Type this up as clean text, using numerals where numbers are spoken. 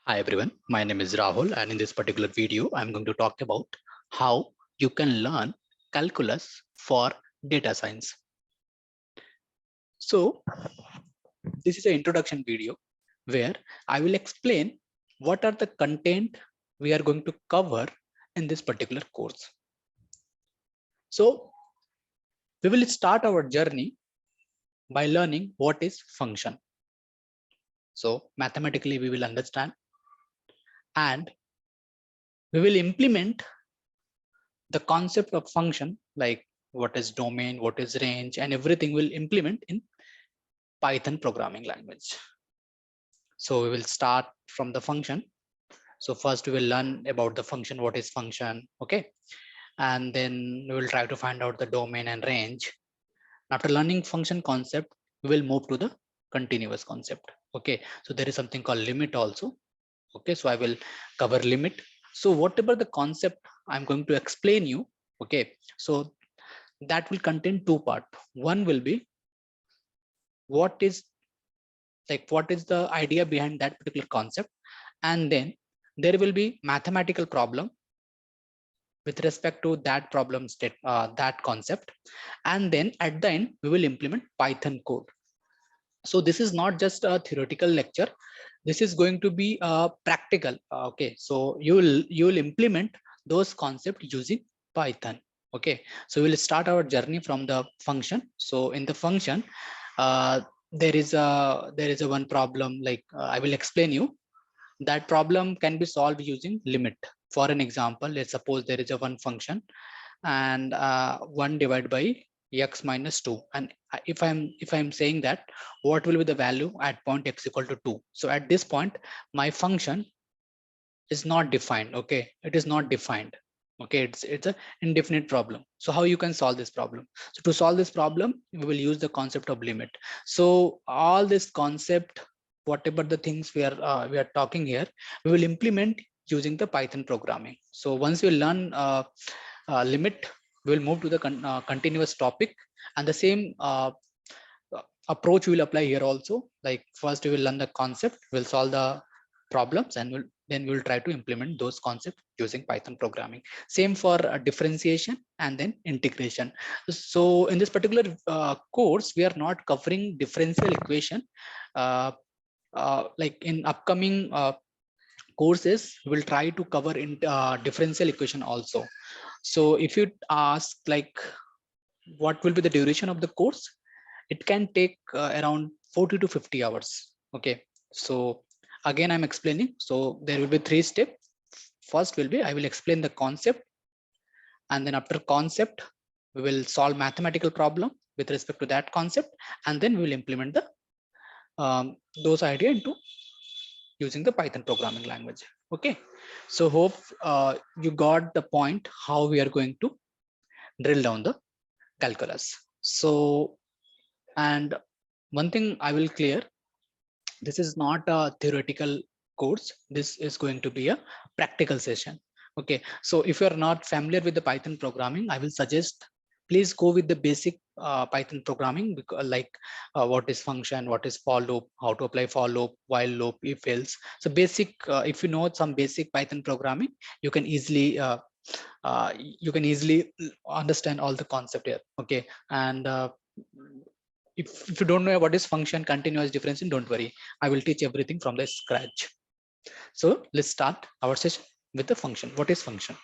Hi everyone, my name is Rahul, and in this particular video, I'm going to talk about how you can learn calculus for data science. So this is an introduction video where I will explain what are the content we are going to cover in this particular course. So we will start our journey by learning what is function. So mathematically we will understand, and we will implement the concept of function, like what is domain, what is range, and everything will implement in Python programming language. So we will start from the function. So first we will learn about the function, what is function, okay? And then we will try to find out the domain and range. After learning function concept, we will move to the continuous concept, okay? So there is something called limit also, okay? So I will cover limit. So whatever the concept I'm going to explain you, okay? So that will contain two parts. One will be what is the idea behind that particular concept, and then there will be mathematical problem with respect to that problem state, that concept, and then at the end we will implement Python code. So this is not just a theoretical lecture, this is going to be practical, okay? So you will implement those concepts using Python, okay? So we'll start our journey from the function. So in the function, there is a one problem, like I will explain you. That problem can be solved using limit. For an example, let's suppose there is a one function, and 1 divided by x minus 2, and if I'm saying that what will be the value at point x equal to 2. So at this point my function is not defined, okay? It is not defined, okay? It's a indefinite problem. So how you can solve this problem? So to solve this problem, we will use the concept of limit. So all this concept, whatever the things we are talking here, we will implement using the Python programming. So once we learn limit, we will move to the continuous topic, and the same approach we will apply here also. Like first we will learn the concept, we'll solve the problems, and then we'll try to implement those concepts using Python programming. Same for differentiation and then integration. So in this particular course, we are not covering differential equation. Like in upcoming courses, we'll try to cover in differential equation also. So if you ask like what will be the duration of the course, it can take around 40 to 50 hours, okay? So again I'm explaining. So there will be three steps. First will be I will explain the concept, and then after concept we will solve mathematical problem with respect to that concept, and then we will implement the those idea into using the Python programming language, okay? So hope you got the point how we are going to drill down the calculus. So, and one thing I will clear, this is not a theoretical course, this is going to be a practical session, okay? So if you are not familiar with the Python programming, I will suggest please go with the basic Python programming, because like what is function, what is for loop, how to apply for loop, while loop, if else. So basic, if you know some basic Python programming, you can easily understand all the concept here, okay? And if you don't know what is function, continuous, differentiation, don't worry, I will teach everything from the scratch. So let's start our session with the function. What is function?